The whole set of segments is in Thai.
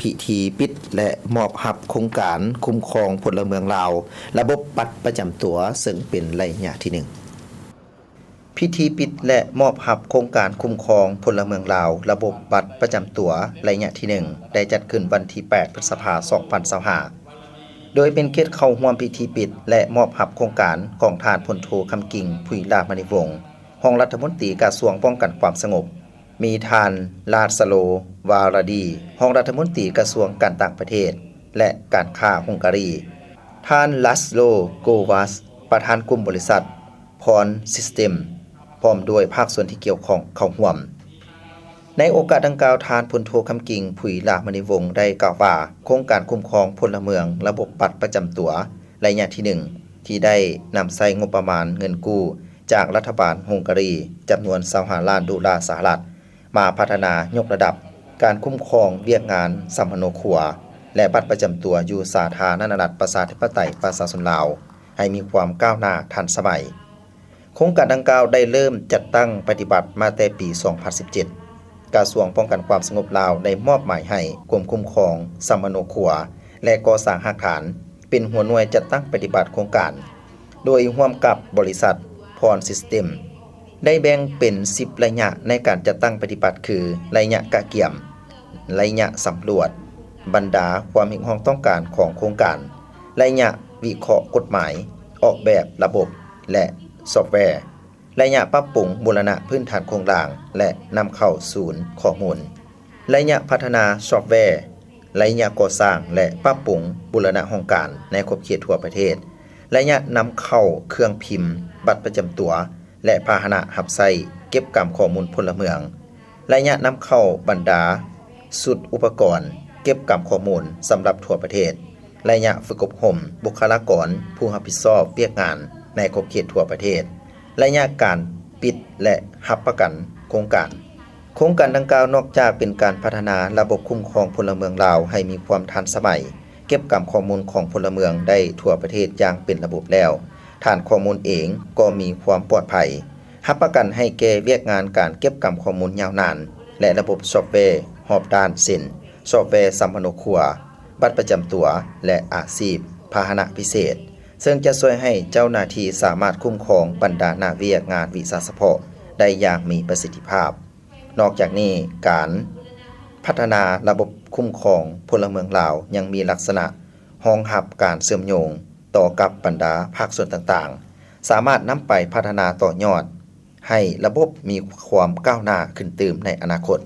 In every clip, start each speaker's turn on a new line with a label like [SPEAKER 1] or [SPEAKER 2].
[SPEAKER 1] พิธีปิดและมอบรับโครงการคุ้มครองพลเมืองลาวระบบบัตรประจำตัวซึ่งเป็นระยะที่1พิธีปิดและมอบรับโครงการคุ้มครองพลเมืองลาวระบบบัตรประจำตัวระยะที่1ได้จัดขึ้นวันที่8พฤษภาคม2025โดยเป็นเกียรติเข้าร่วมพิธีปิดและมอบรับโครงการของท่านพลโทคำกิ่งผุยลาภมณีวงศ์รองรัฐมนตรีกระทรวงป้องกันความสงบมีท่านลาสโลวารดีรองรัฐมนตรีกระทรวงการต่างประเทศและการค้าฮุงการีท่านลัสโลโกวาสประธานกลุ่มบริษัทพรซิสเต็มพร้อมด้วยภาคส่วนที่เกี่ยวข้องเข้าร่วมในโอกาสดังกล่าวท่านพลโทคำกิ่งผุยลาภมณีวงศ์ได้กล่าวว่าโครงการคุ้มครองพลเมืองระบบบัตรประจำตัวระยะที่1ที่ได้นำใช้งบประมาณเงินกู้จากรัฐบาลฮุงการีจำนวน25ล้านดอลลาร์สหรัฐมาพัฒนายกระดับการคุ้มครองเวียกงานสัมมโนครัวและบัตรประจำตัวอยู่สาธารณรัฐประชาธิปไตยประชาชนลาวให้มีความก้าวหน้าทันสมัยโครงการดังกล่าวได้เริ่มจัดตั้งปฏิบัติมาแต่ปี 2017 กระทรวงป้องกันความสงบลาวได้มอบหมายให้กรมคุ้มครองสัมมโนครัวและก่อสร้างหลักฐานเป็นหัวหน่วยจัดตั้งปฏิบัติโครงการโดยร่วมกับบริษัทพรซิสเต็มได้แบ่งเป็น10ระยะในการจัดตั้งปฏิบัติคือระยะกะเกี่ยมระยะสำรวจบรรดาความเห็นของต้องการของโครงการระยะวิเคราะห์กฎหมายออกแบบระบบและซอฟต์แวร์ระยะปรับปรุงบูรณะพื้นฐานโครงสร้างและนำเข้าศูนย์ข้อมูลระยะพัฒนาซอฟต์แวร์ระยะก่อสร้างและปรับปรุงบูรณะโครงการในขอบเขตทั่วประเทศระยะนำเข้าเครื่องพิมพ์บัตรประจำตัวและพาหนะรับใช้เก็บกรรมข้อมูลพลเมืองระยะนำเข้าบรรดาสุดอุปกรณ์เก็บกรรมข้อมูลสำหรับทั่วประเทศระยะฝึกอบรมบุคลากรผู้รับผิดชอบเวียกงานในขอบเขตทั่วประเทศระยะการปิดและรับประกันโครงการดังกล่าวนอกจากเป็นการพัฒนาระบบคุ้มครองพลเมืองลาวให้มีความทันสมัยเก็บกรรมข้อมูลของพลเมืองได้ทั่วประเทศอย่างเป็นระบบแล้วฐานข้อมูลเองก็มีความปลอดภัยรับประกันให้แก่เวียกงานการเก็บกรรมข้อมูลยาวนานและระบบซอฟต์แวร์รอบด้านเช่นซอฟต์แวร์สัมมโนครัวบัตรประจำตัวและอาชีพพาหนะพิเศษซึ่งจะช่วยให้เจ้าหน้าที่สามารถคุ้มครองบรรดาหน้าเวียกงานวิชาเฉพาะได้อย่างมีประสิทธิภาพนอกจากนี้การพัฒนาระบบคุ้มครองพลเมืองลาวยังมีลักษณะรองรับการเชื่อมโยงต่อกับบรรดาภาคส่วนต่างๆสามารถนำไปพัฒนาต่อยอดให้ระบบมีความก้าวหน้าขึ้นตื่มในอนาคต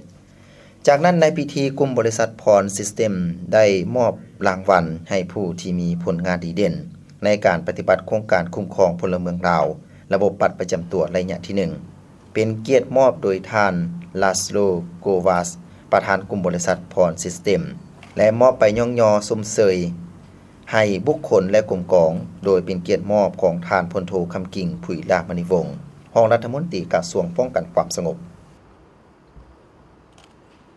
[SPEAKER 1] จากนั้นในพิธีกลุ่มบริษัทพรซิสเต็มได้มอบรางวัลให้ผู้ที่มีผลงานดีเด่นในการปฏิบัติโครงการคุ้มครองพลเมืองลาวระบบบัตรประจำตัวระยะที่1เป็นเกียรติมอบโดยท่านลาสโลโกวาสประธานกลุ่มบริษัทพรซิสเต็มและมอบไปย่องยอสมเสยให้บุคคลและกลุ่มกองโดยเป็นเกียรติมอบของท่านพลโทคำกิ่งผุยลาภมณีวงศ์รองรัฐมนตรีกระทรวงป้องกันความสงบ